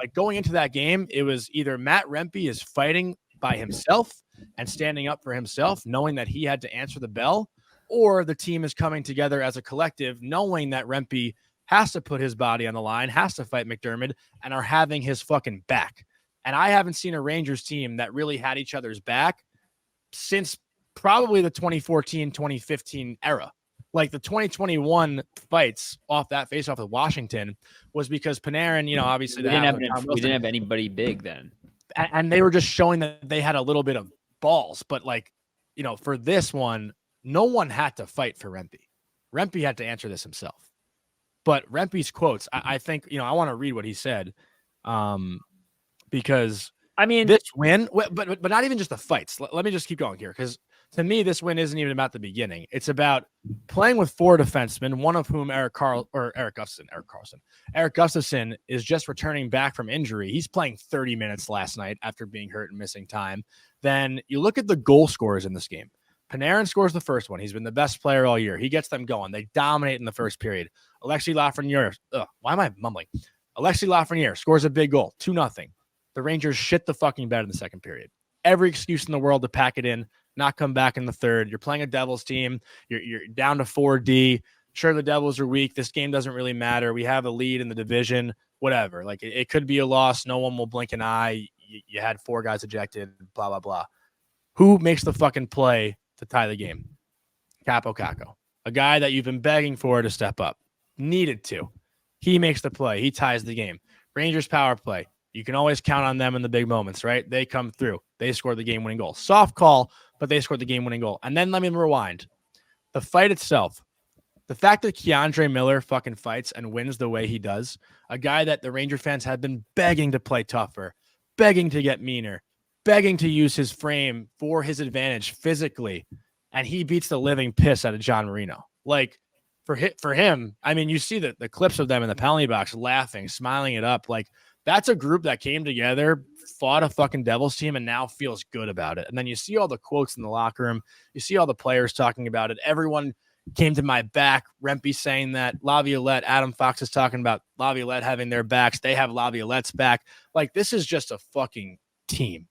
Like going into that game, it was either Matt Rempe is fighting by himself and standing up for himself, knowing that he had to answer the bell, or the team is coming together as a collective, knowing that Rempe has to put his body on the line, has to fight McDermott, and are having his fucking back. And I haven't seen a Rangers team that really had each other's back since probably the 2014, 2015 era. Like the 2021 fights off that face-off with Washington was because Panarin, obviously we didn't have anybody big then. And they were just showing that they had a little bit of balls. But for this one, no one had to fight for Rempe. Rempe had to answer this himself. But Rempe's quotes, I think, I want to read what he said. Because this win, but not even just the fights. Let me just keep going here, because to me, this win isn't even about the beginning. It's about playing with 4 defensemen, one of whom Erik Gustafsson is just returning back from injury. He's playing 30 minutes last night after being hurt and missing time. Then you look at the goal scorers in this game. Panarin scores the first one. He's been the best player all year. He gets them going. They dominate in the first period. Alexis Lafreniere, why am I mumbling? Alexis Lafreniere scores a big goal, 2-0. The Rangers shit the fucking bed in the second period. Every excuse in the world to pack it in, not come back in the third. You're playing a Devils team. You're down to 4D. Sure, the Devils are weak. This game doesn't really matter. We have a lead in the division, whatever. Like, it could be a loss. No one will blink an eye. You had 4 guys ejected, blah, blah, blah. Who makes the fucking play to tie the game? Capo Caco, a guy that you've been begging for to step up. Needed to. He makes the play. He ties the game. Rangers power play. You can always count on them in the big moments, right? They come through. They score the game-winning goal. Soft call, but they scored the game-winning goal. And then let me rewind. The fight itself, the fact that Keandre Miller fucking fights and wins the way he does, a guy that the Ranger fans have been begging to play tougher, begging to get meaner, begging to use his frame for his advantage physically, and he beats the living piss out of John Marino. Like, for him, I mean, you see the clips of them in the penalty box laughing, smiling it up. Like, that's a group that came together, fought a fucking Devils team, and now feels good about it. And then you see all the quotes in the locker room. You see all the players talking about it. Everyone came to my back. Rempe saying that. Laviolette, Adam Fox is talking about Laviolette having their backs. They have Laviolette's back. Like, this is just a fucking team.